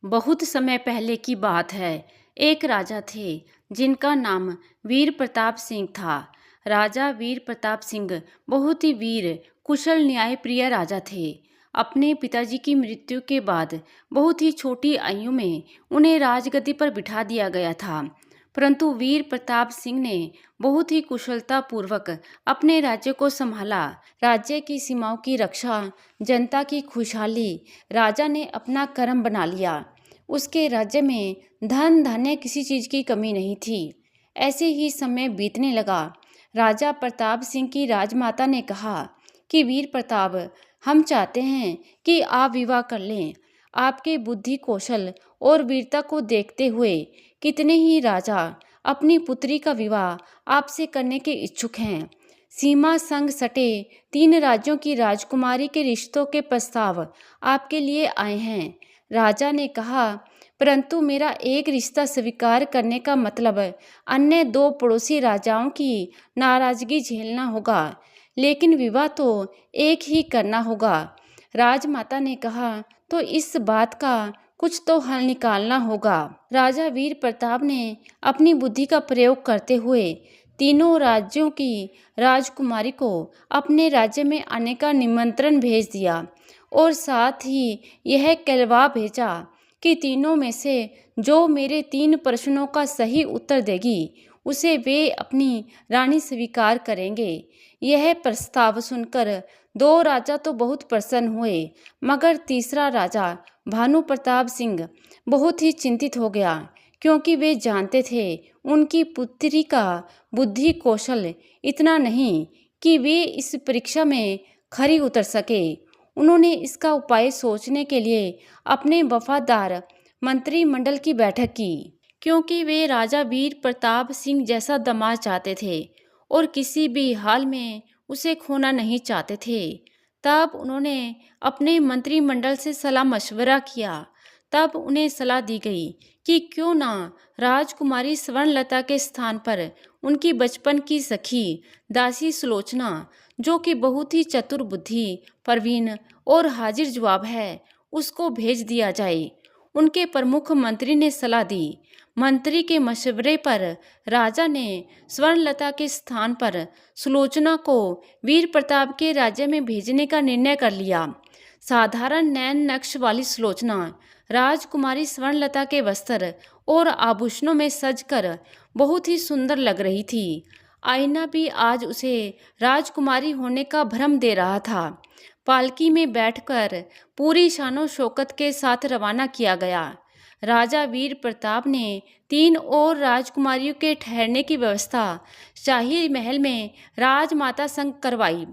बहुत समय पहले की बात है। एक राजा थे जिनका नाम वीर प्रताप सिंह था। राजा वीर प्रताप सिंह बहुत ही वीर, कुशल, न्यायप्रिय राजा थे। अपने पिताजी की मृत्यु के बाद बहुत ही छोटी आयु में उन्हें राजगद्दी पर बिठा दिया गया था। परंतु वीर प्रताप सिंह ने बहुत ही कुशलता पूर्वक अपने राज्य को संभाला। राज्य की सीमाओं की रक्षा, जनता की खुशहाली राजा ने अपना कर्म बना लिया। उसके राज्य में धन धान्य किसी चीज की कमी नहीं थी। ऐसे ही समय बीतने लगा। राजा प्रताप सिंह की राजमाता ने कहा कि वीर प्रताप, हम चाहते हैं कि आप विवाह कर लें। आपके बुद्धि, कौशल और वीरता को देखते हुए कितने ही राजा अपनी पुत्री का विवाह आपसे करने के इच्छुक हैं। सीमा संग सटे 3 राज्यों की राजकुमारी के रिश्तों के प्रस्ताव आपके लिए आए हैं। राजा ने कहा, परंतु मेरा एक रिश्ता स्वीकार करने का मतलब अन्य 2 पड़ोसी राजाओं की नाराजगी झेलना होगा, लेकिन विवाह तो एक ही करना होगा। राजमाता ने कहा, तो इस बात का कुछ तो हल निकालना होगा। राजा वीर प्रताप ने अपनी बुद्धि का प्रयोग करते हुए तीनों राज्यों की राजकुमारी को अपने राज्य में आने का निमंत्रण भेज दिया और साथ ही यह कहलवा भेजा कि तीनों में से जो मेरे 3 प्रश्नों का सही उत्तर देगी उसे वे अपनी रानी स्वीकार करेंगे। यह प्रस्ताव सुनकर 2 राजा तो बहुत प्रसन्न हुए, मगर तीसरा राजा भानु प्रताप सिंह बहुत ही चिंतित हो गया, क्योंकि वे जानते थे उनकी पुत्री का बुद्धि कौशल इतना नहीं कि वे इस परीक्षा में खरी उतर सके। उन्होंने इसका उपाय सोचने के लिए अपने वफादार मंत्रिमंडल की बैठक की, क्योंकि वे राजा वीर प्रताप सिंह जैसा दामाद चाहते थे और किसी भी हाल में उसे खोना नहीं चाहते थे। तब उन्होंने अपने मंत्रिमंडल से सलाह मशवरा किया। तब उन्हें सलाह दी गई कि क्यों ना राजकुमारी स्वर्णलता के स्थान पर उनकी बचपन की सखी दासी सुलोचना, जो कि बहुत ही चतुर बुद्धि, प्रवीण और हाजिर जवाब है, उसको भेज दिया जाए। उनके प्रमुख मंत्री ने सलाह दी। मंत्री के मशवरे पर राजा ने स्वर्णलता के स्थान पर सुलोचना को वीर प्रताप के राज्य में भेजने का निर्णय कर लिया। साधारण नैन नक्श वाली सुलोचना राजकुमारी स्वर्णलता के वस्त्र और आभूषणों में सजकर बहुत ही सुंदर लग रही थी। आईना भी आज उसे राजकुमारी होने का भ्रम दे रहा था। पालकी में बैठकर पूरी शानो शौकत के साथ रवाना किया गया। राजा वीर प्रताप ने 3 और राजकुमारियों के ठहरने की व्यवस्था शाही महल में राजमाता संग करवाई।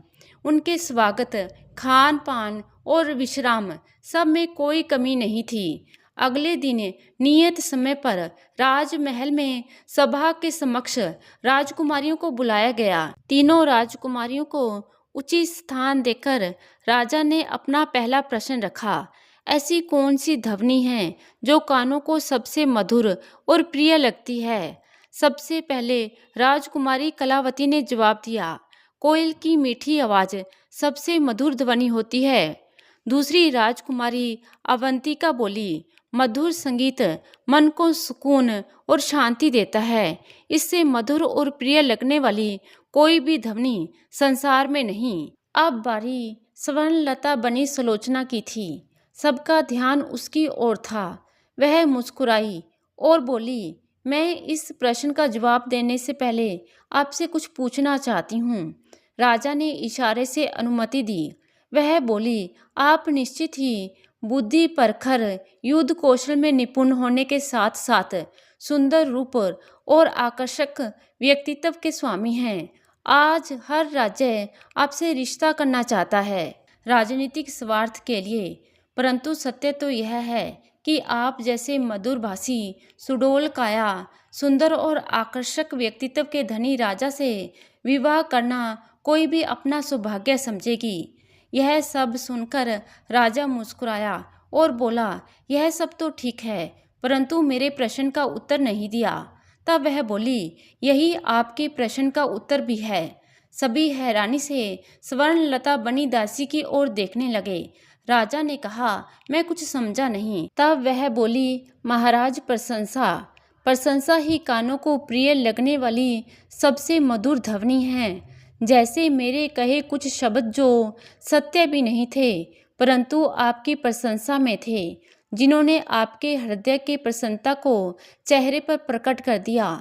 उनके स्वागत, खान पान और विश्राम सब में कोई कमी नहीं थी। अगले दिन नियत समय पर राजमहल में सभा के समक्ष राजकुमारियों को बुलाया गया। तीनों राजकुमारियों को उचित स्थान देकर राजा ने अपना पहला प्रश्न रखा। ऐसी कौन सी ध्वनि है जो कानों को सबसे मधुर और प्रिय लगती है? सबसे पहले राजकुमारी कलावती ने जवाब दिया, कोयल की मीठी आवाज सबसे मधुर ध्वनि होती है। दूसरी राजकुमारी अवंतिका बोली, मधुर संगीत मन को सुकून और शांति देता है। इससे मधुर और प्रिय लगने वाली कोई भी ध्वनि संसार में नहीं। अब बारी स्वर्णलता बनी सुलोचना की थी। सबका ध्यान उसकी ओर था। वह मुस्कुराई और बोली, मैं इस प्रश्न का जवाब देने से पहले आपसे कुछ पूछना चाहती हूँ। राजा ने इशारे से अनुमति दी। वह बोली, आप निश्चित ही बुद्धि परखर, युद्ध कौशल में निपुण होने के साथ साथ सुंदर रूप और आकर्षक व्यक्तित्व के स्वामी हैं। आज हर राज्य आपसे रिश्ता करना चाहता है, राजनीतिक स्वार्थ के लिए, परंतु सत्य तो यह है कि आप जैसे मधुरभाषी, सुडौल काया, सुंदर और आकर्षक व्यक्तित्व के धनी राजा से विवाह करना कोई भी अपना सौभाग्य समझेगी। यह सब सुनकर राजा मुस्कुराया और बोला, यह सब तो ठीक है, परंतु मेरे प्रश्न का उत्तर नहीं दिया। तब वह बोली, यही आपके प्रश्न का उत्तर भी है। सभी हैरानी से स्वर्णलता बनी दासी की ओर देखने लगे। राजा ने कहा, मैं कुछ समझा नहीं। तब वह बोली, महाराज प्रशंसा प्रशंसा ही कानों को प्रिय लगने वाली सबसे मधुर ध्वनि है। जैसे मेरे कहे कुछ शब्द जो सत्य भी नहीं थे परंतु आपकी प्रशंसा में थे, जिन्होंने आपके हृदय के प्रसन्नता को चेहरे पर प्रकट कर दिया।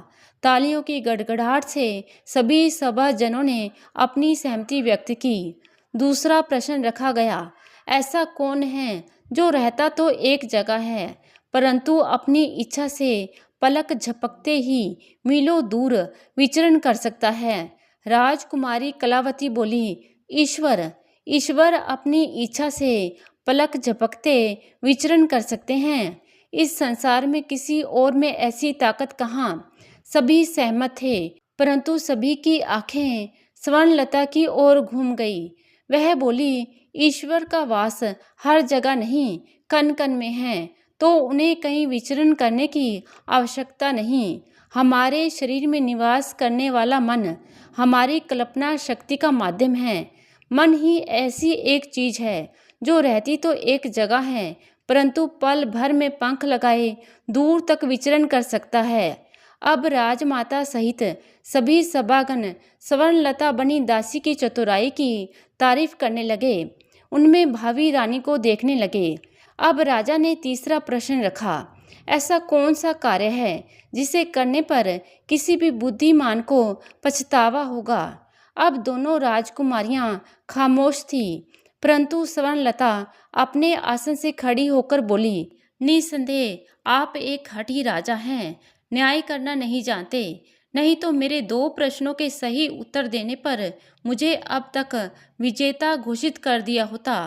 तालियों की गड़गड़ाहट से सभी सभाजनों ने अपनी सहमति व्यक्त की। दूसरा प्रश्न रखा गया, ऐसा कौन है जो रहता तो एक जगह है परंतु अपनी इच्छा से पलक झपकते ही मीलों दूर विचरण कर सकता है। राजकुमारी कलावती बोली, ईश्वर ईश्वर अपनी इच्छा से पलक झपकते विचरण कर सकते हैं। इस संसार में किसी और में ऐसी ताकत कहाँ। सभी सहमत थे परंतु सभी की आंखें स्वर्णलता की ओर घूम गई। वह बोली, ईश्वर का वास हर जगह नहीं, कण कण में है, तो उन्हें कहीं विचरण करने की आवश्यकता नहीं। हमारे शरीर में निवास करने वाला मन हमारी कल्पना शक्ति का माध्यम है। मन ही ऐसी एक चीज है जो रहती तो एक जगह है परंतु पल भर में पंख लगाए दूर तक विचरण कर सकता है। अब राजमाता सहित सभी सभागण स्वर्णलता बनी दासी की चतुराई की तारीफ करने लगे। उनमें भावी रानी को देखने लगे। अब राजा ने तीसरा प्रश्न रखा, ऐसा कौन सा कार्य है जिसे करने पर किसी भी बुद्धिमान को पछतावा होगा। अब दोनों राजकुमारियां खामोश थी परंतु स्वर्णलता अपने आसन से खड़ी होकर बोली, निसंदेह आप एक हठी राजा हैं, न्याय करना नहीं जानते। नहीं तो मेरे 2 प्रश्नों के सही उत्तर देने पर मुझे अब तक विजेता घोषित कर दिया होता,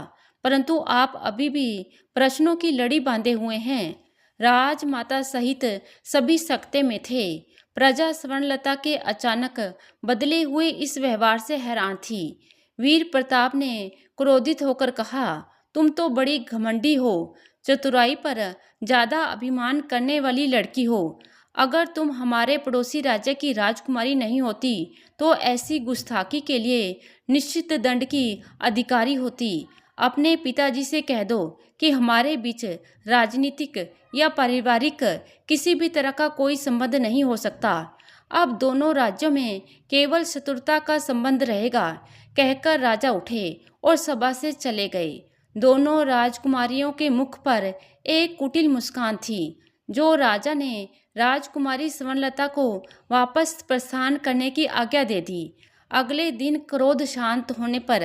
परंतु आप अभी भी प्रश्नों की लड़ी बांधे हुए हैं। राजमाता सहित सभी सकते में थे। प्रजा स्वर्णलता के अचानक बदले हुए इस व्यवहार से हैरान थी। वीर प्रताप ने क्रोधित होकर कहा, तुम तो बड़ी घमंडी हो, चतुराई पर ज्यादा अभिमान करने वाली लड़की हो। अगर तुम हमारे पड़ोसी राज्य की राजकुमारी नहीं होती तो ऐसी गुस्ताखी के लिए निश्चित दंड की अधिकारी होती। अपने पिताजी से कह दो कि हमारे बीच राजनीतिक या पारिवारिक किसी भी तरह का कोई संबंध नहीं हो सकता। अब दोनों राज्यों में केवल शत्रुता का संबंध रहेगा। कहकर राजा उठे और सभा से चले गए। दोनों राजकुमारियों के मुख पर एक कुटिल मुस्कान थी। जो राजा ने राजकुमारी स्वर्णलता को वापस प्रस्थान करने की आज्ञा दे दी। अगले दिन क्रोध शांत होने पर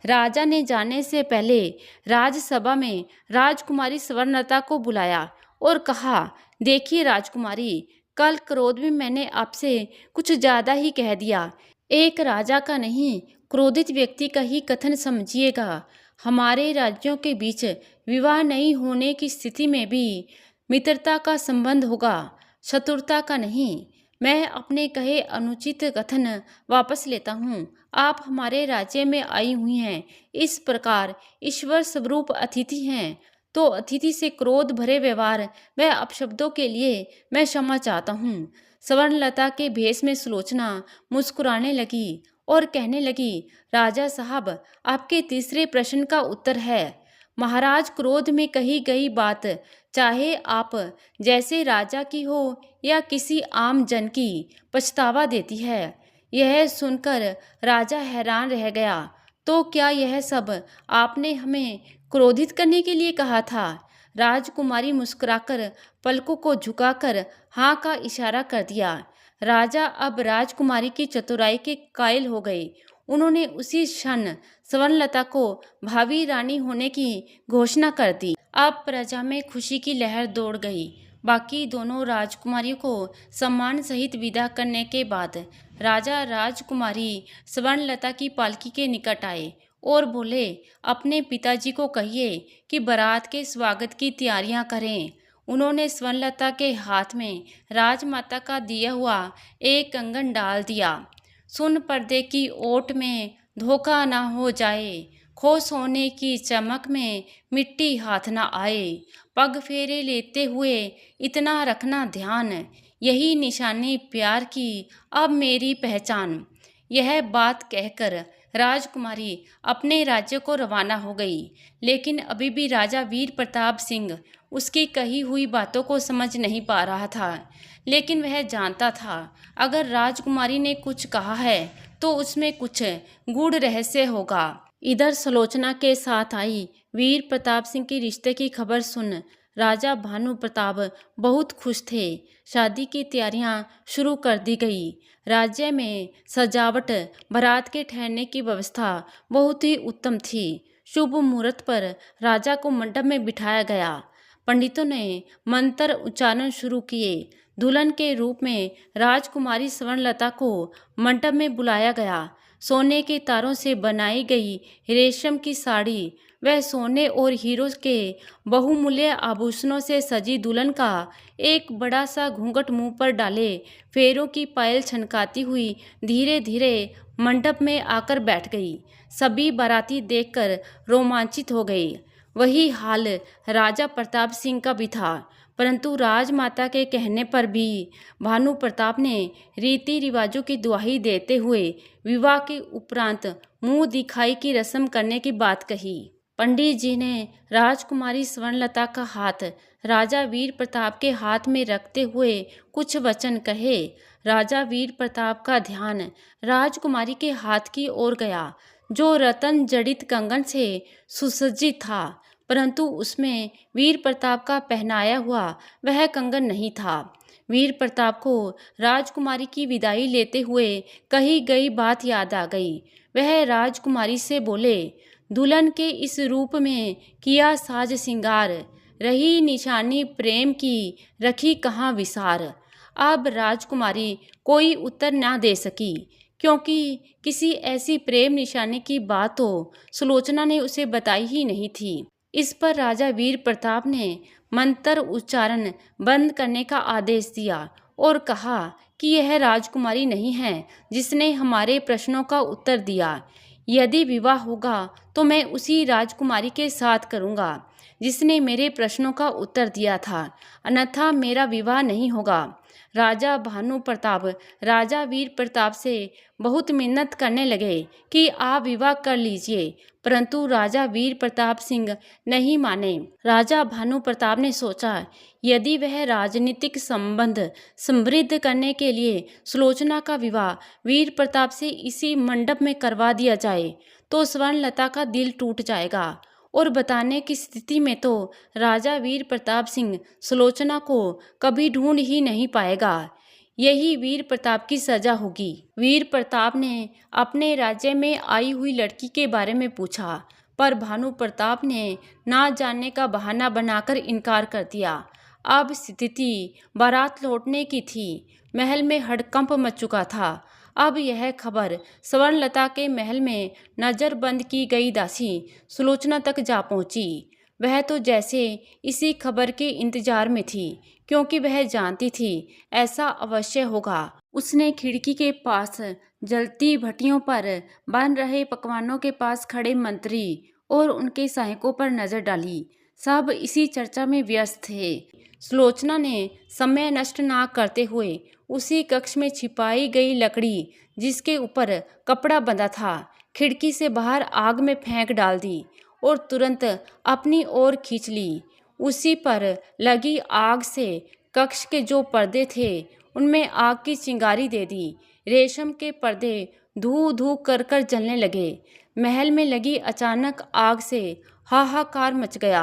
राजा ने जाने से पहले राजसभा में राजकुमारी स्वर्णलता को बुलाया और कहा, देखिए राजकुमारी, कल क्रोध में मैंने आपसे कुछ ज्यादा ही कह दिया। एक राजा का नहीं, क्रोधित व्यक्ति का ही कथन समझिएगा। हमारे राज्यों के बीच विवाह नहीं होने की स्थिति में भी मित्रता का संबंध होगा, शत्रुता का नहीं। मैं अपने कहे अनुचित कथन वापस लेता हूँ। आप हमारे राज्य में आई हुई हैं, इस प्रकार ईश्वर स्वरूप अतिथि हैं, तो अतिथि से क्रोध भरे व्यवहार व अपशब्दों के लिए मैं क्षमा चाहता हूँ। स्वर्णलता के भेष में सुलोचना मुस्कुराने लगी और कहने लगी, राजा साहब, आपके तीसरे प्रश्न का उत्तर है। महाराज, क्रोध में कही गई बात चाहे आप जैसे राजा की हो या किसी आम जन की, पछतावा देती है। यह सुनकर राजा हैरान रह गया। तो क्या यह सब आपने हमें क्रोधित करने के लिए कहा था? राजकुमारी मुस्कुराकर पलकों को झुकाकर हाँ का इशारा कर दिया। राजा अब राजकुमारी की चतुराई के कायल हो गए। उन्होंने उसी क्षण स्वर्णलता को भावी रानी होने की घोषणा कर दी। अब प्रजा में खुशी की लहर दौड़ गई। बाकी दोनों राजकुमारियों को सम्मान सहित विदा करने के बाद राजा राजकुमारी स्वर्णलता की पालकी के निकट आए और बोले, अपने पिताजी को कहिए कि बारात के स्वागत की तैयारियां करें। उन्होंने स्वर्णलता के हाथ में राजमाता का दिया हुआ एक कंगन डाल दिया। सुन पर्दे की ओट में धोखा ना हो जाए, खो सोने की चमक में मिट्टी हाथ ना आए, पग फेरे लेते हुए इतना रखना ध्यान, यही निशानी प्यार की अब मेरी पहचान। यह बात कहकर राजकुमारी अपने राज्य को रवाना हो गई, लेकिन अभी भी राजा वीर प्रताप सिंह उसकी कही हुई बातों को समझ नहीं पा रहा था। लेकिन वह जानता था, अगर राजकुमारी ने कुछ कहा है तो उसमें कुछ गूढ़ रहस्य होगा। इधर सुलोचना के साथ आई वीर प्रताप सिंह के रिश्ते की खबर सुन राजा भानु प्रताप बहुत खुश थे। शादी की तैयारियां शुरू कर दी गई। राज्य में सजावट, बारात के ठहरने की व्यवस्था बहुत ही उत्तम थी। शुभ मुहूर्त पर राजा को मंडप में बिठाया गया। पंडितों ने मंत्र उच्चारण शुरू किए। दुल्हन के रूप में राजकुमारी स्वर्णलता को मंडप में बुलाया गया। सोने के तारों से बनाई गई रेशम की साड़ी वह सोने और हीरो के बहुमूल्य आभूषणों से सजी दुल्हन का एक बड़ा सा घूंघट मुंह पर डाले फेरों की पायल छनकाती हुई धीरे धीरे मंडप में आकर बैठ गई। सभी बाराती देखकर रोमांचित हो गए। वही हाल राजा प्रताप सिंह का भी था, परंतु राजमाता के कहने पर भी भानु प्रताप ने रीति रिवाजों की दुहाई देते हुए विवाह के उपरांत मुंह दिखाई की रस्म करने की बात कही। पंडित जी ने राजकुमारी स्वर्णलता का हाथ राजा वीर प्रताप के हाथ में रखते हुए कुछ वचन कहे। राजा वीर प्रताप का ध्यान राजकुमारी के हाथ की ओर गया, जो रतन जड़ित कंगन से सुसज्जित था, परंतु उसमें वीर प्रताप का पहनाया हुआ वह कंगन नहीं था। वीर प्रताप को राजकुमारी की विदाई लेते हुए कही गई बात याद आ गई। वह राजकुमारी से बोले, दुल्हन के इस रूप में किया साज सिंगार, रही निशानी प्रेम की, रखी कहाँ विसार। अब राजकुमारी कोई उत्तर ना दे सकी, क्योंकि किसी ऐसी प्रेम निशानी की बात तो सुलोचना ने उसे बताई ही नहीं थी। इस पर राजा वीर प्रताप ने मंत्र उच्चारण बंद करने का आदेश दिया और कहा कि यह राजकुमारी नहीं है जिसने हमारे प्रश्नों का उत्तर दिया। यदि विवाह होगा तो मैं उसी राजकुमारी के साथ करूंगा जिसने मेरे प्रश्नों का उत्तर दिया था, अन्यथा मेरा विवाह नहीं होगा। राजा भानु प्रताप राजा वीर प्रताप से बहुत मिन्नत करने लगे कि आप विवाह कर लीजिए, परंतु राजा वीर प्रताप सिंह नहीं माने। राजा भानु प्रताप ने सोचा, यदि वह राजनीतिक संबंध समृद्ध करने के लिए सुलोचना का विवाह वीर प्रताप से इसी मंडप में करवा दिया जाए तो स्वर्णलता का दिल टूट जाएगा, और बताने की स्थिति में तो राजा वीर प्रताप सिंह सुलोचना को कभी ढूंढ ही नहीं पाएगा। यही वीर प्रताप की सजा होगी। वीर प्रताप ने अपने राज्य में आई हुई लड़की के बारे में पूछा, पर भानु प्रताप ने ना जानने का बहाना बनाकर इनकार कर दिया। अब स्थिति बारात लौटने की थी। महल में हड़कंप मच चुका था। अब यह खबर स्वर्णलता के महल में नजरबंद की गई दासी सुलोचना तक जा पहुंची। वह तो जैसे इसी खबर के इंतजार में थी, क्योंकि वह जानती थी ऐसा अवश्य होगा। उसने खिड़की के पास जलती भट्टियों पर बन रहे पकवानों के पास खड़े मंत्री और उनके सहायकों पर नजर डाली। सब इसी चर्चा में व्यस्त थे। सुलोचना ने समय नष्ट ना करते हुए उसी कक्ष में छिपाई गई लकड़ी, जिसके ऊपर कपड़ा बंधा था, खिड़की से बाहर आग में फेंक डाल दी और तुरंत अपनी ओर खींच ली। उसी पर लगी आग से कक्ष के जो पर्दे थे उनमें आग की चिंगारी दे दी। रेशम के पर्दे धू धू कर कर जलने लगे। महल में लगी अचानक आग से हाहाकार मच गया।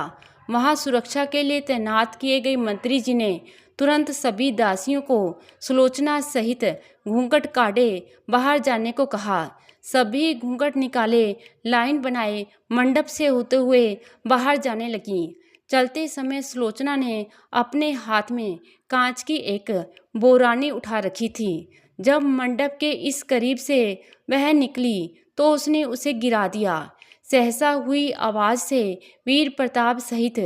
वहां सुरक्षा के लिए तैनात किए गए मंत्री जी ने तुरंत सभी दासियों को सुलोचना सहित घूंघट काढ़े बाहर जाने को कहा। सभी घूंघट निकाले, लाइन बनाए मंडप से होते हुए बाहर जाने लगीं। चलते समय सुलोचना ने अपने हाथ में कांच की एक बोरानी उठा रखी थी। जब मंडप के इस करीब से वह निकली तो उसने उसे गिरा दिया। सहसा हुई आवाज से वीर प्रताप सहित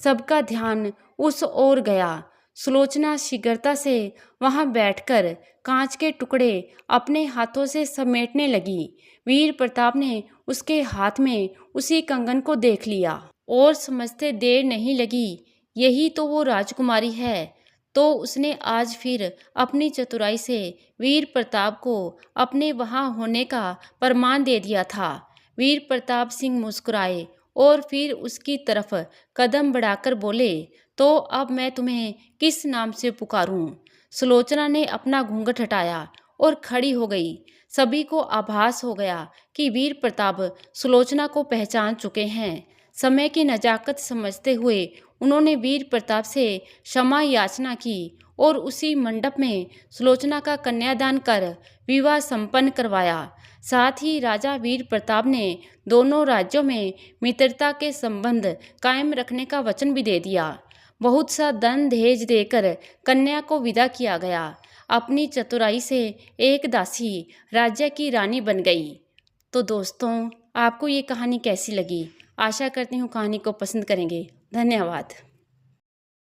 सबका ध्यान उस ओर गया। सुलोचना शीघ्रता से वहां बैठकर कांच के टुकड़े अपने हाथों से समेटने लगी। वीर प्रताप ने उसके हाथ में उसी कंगन को देख लिया और समझते देर नहीं लगी, यही तो वो राजकुमारी है। तो उसने आज फिर अपनी चतुराई से वीर प्रताप को अपने वहां होने का प्रमाण दे दिया था। वीर प्रताप सिंह मुस्कुराए और फिर उसकी तरफ कदम बढ़ाकर बोले, तो अब मैं तुम्हें किस नाम से पुकारूं? सुलोचना ने अपना घूंघट हटाया और खड़ी हो गई। सभी को आभास हो गया कि वीर प्रताप सुलोचना को पहचान चुके हैं। समय की नजाकत समझते हुए उन्होंने वीर प्रताप से क्षमा याचना की और उसी मंडप में सुलोचना का कन्यादान कर विवाह संपन्न करवाया। साथ ही राजा वीर प्रताप ने दोनों राज्यों में मित्रता के संबंध कायम रखने का वचन भी दे दिया। बहुत सा धन दहेज देकर कन्या को विदा किया गया। अपनी चतुराई से एक दासी राज्य की रानी बन गई। तो दोस्तों, आपको ये कहानी कैसी लगी? आशा करती हूँ कहानी को पसंद करेंगे। धन्यवाद।